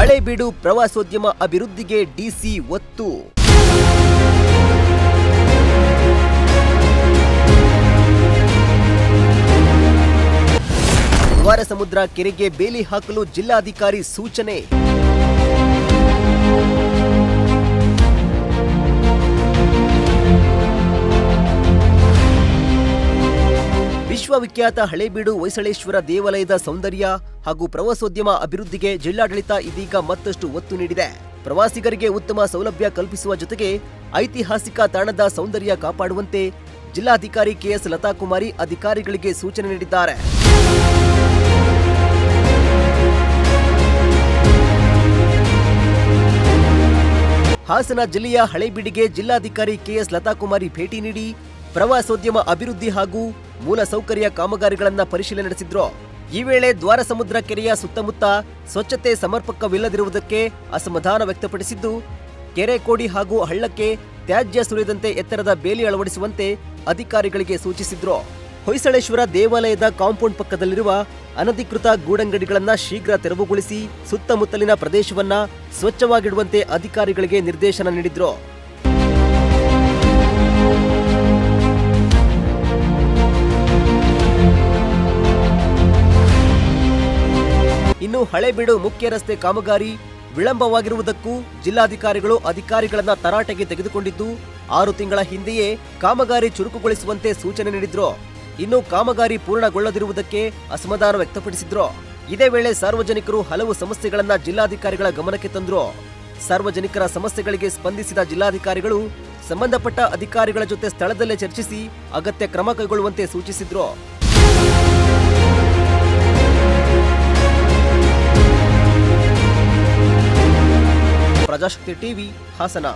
ಹಳೇಬೀಡು ಪ್ರವಾಸೋದ್ಯಮ ಅಭಿವೃದ್ಧಿಗೆ ಡಿಸಿ ಒತ್ತು. ದ್ವಾರಸಮುದ್ರ ಕೆರೆಗೆ ಬೇಲಿ ಹಾಕಲು ಜಿಲ್ಲಾಧಿಕಾರಿ ಸೂಚನೆ. ವಿಶ್ವವಿಖ್ಯಾತ ಹಳೇಬೀಡು ಹೊಯ್ಸಳೇಶ್ವರ ದೇವಾಲಯದ ಸೌಂದರ್ಯ ಹಾಗೂ ಪ್ರವಾಸೋದ್ಯಮ ಅಭಿವೃದ್ಧಿಗೆ ಜಿಲ್ಲಾಡಳಿತ ಇದೀಗ ಮತ್ತಷ್ಟು ಒತ್ತು ನೀಡಿದೆ. ಪ್ರವಾಸಿಗರಿಗೆ ಉತ್ತಮ ಸೌಲಭ್ಯ ಕಲ್ಪಿಸುವ ಜೊತೆಗೆ ಐತಿಹಾಸಿಕ ತಾಣದ ಸೌಂದರ್ಯ ಕಾಪಾಡುವಂತೆ ಜಿಲ್ಲಾಧಿಕಾರಿ ಕೆಎಸ್ ಲತಾಕುಮಾರಿ ಅಧಿಕಾರಿಗಳಿಗೆ ಸೂಚನೆ ನೀಡಿದ್ದಾರೆ. ಹಾಸನ ಜಿಲ್ಲೆಯ ಹಳೇಬೀಡಿಗೆ ಜಿಲ್ಲಾಧಿಕಾರಿ ಕೆಎಸ್ ಲತಾಕುಮಾರಿ ಭೇಟಿ ನೀಡಿ ಪ್ರವಾಸೋದ್ಯಮ ಅಭಿವೃದ್ಧಿ ಹಾಗೂ ಮೂಲಸೌಕರ್ಯ ಕಾಮಗಾರಿಗಳನ್ನು ಪರಿಶೀಲನೆ ನಡೆಸಿದ್ರು. ಈ ವೇಳೆ ದ್ವಾರಸಮುದ್ರ ಕೆರೆಯ ಸುತ್ತಮುತ್ತ ಸ್ವಚ್ಛತೆ ಸಮರ್ಪಕವಿಲ್ಲದಿರುವುದಕ್ಕೆ ಅಸಮಾಧಾನ ವ್ಯಕ್ತಪಡಿಸಿದ್ದು, ಕೆರೆ ಕೋಡಿ ಹಾಗೂ ಹಳ್ಳಕ್ಕೆ ತ್ಯಾಜ್ಯ ಸುರಿಯದಂತೆ ಎತ್ತರದ ಬೇಲಿ ಅಳವಡಿಸುವಂತೆ ಅಧಿಕಾರಿಗಳಿಗೆ ಸೂಚಿಸಿದ್ರು. ಹೊಯ್ಸಳೇಶ್ವರ ದೇವಾಲಯದ ಕಾಂಪೌಂಡ್ ಪಕ್ಕದಲ್ಲಿರುವ ಅನಧಿಕೃತ ಗೂಡಂಗಡಿಗಳನ್ನು ಶೀಘ್ರ ತೆರವುಗೊಳಿಸಿ ಸುತ್ತಮುತ್ತಲಿನ ಪ್ರದೇಶವನ್ನ ಸ್ವಚ್ಛವಾಗಿಡುವಂತೆ ಅಧಿಕಾರಿಗಳಿಗೆ ನಿರ್ದೇಶನ ನೀಡಿದ್ರು. ಇನ್ನು ಹಳೇಬೀಡು ಮುಖ್ಯ ರಸ್ತೆ ಕಾಮಗಾರಿ ವಿಳಂಬವಾಗಿರುವುದಕ್ಕೂ ಜಿಲ್ಲಾಧಿಕಾರಿಗಳು ಅಧಿಕಾರಿಗಳನ್ನ ತರಾಟೆಗೆ ತೆಗೆದುಕೊಂಡಿದ್ದು 6 ತಿಂಗಳ ಹಿಂದೆಯೇ ಕಾಮಗಾರಿ ಚುರುಕುಗೊಳಿಸುವಂತೆ ಸೂಚನೆ ನೀಡಿದ್ರು. ಇನ್ನು ಕಾಮಗಾರಿ ಪೂರ್ಣಗೊಳ್ಳದಿರುವುದಕ್ಕೆ ಅಸಮಾಧಾನ ವ್ಯಕ್ತಪಡಿಸಿದ್ರು. ಇದೇ ವೇಳೆ ಸಾರ್ವಜನಿಕರು ಹಲವು ಸಮಸ್ಯೆಗಳನ್ನ ಜಿಲ್ಲಾಧಿಕಾರಿಗಳ ಗಮನಕ್ಕೆ ತಂದ್ರು. ಸಾರ್ವಜನಿಕರ ಸಮಸ್ಯೆಗಳಿಗೆ ಸ್ಪಂದಿಸಿದ ಜಿಲ್ಲಾಧಿಕಾರಿಗಳು ಸಂಬಂಧಪಟ್ಟ ಅಧಿಕಾರಿಗಳ ಜೊತೆ ಸ್ಥಳದಲ್ಲೇ ಚರ್ಚಿಸಿ ಅಗತ್ಯ ಕ್ರಮ ಕೈಗೊಳ್ಳುವಂತೆ ಸೂಚಿಸಿದ್ರು. ಪ್ರಜಾಶಕ್ತಿ ಟಿವಿ ಹಾಸನ.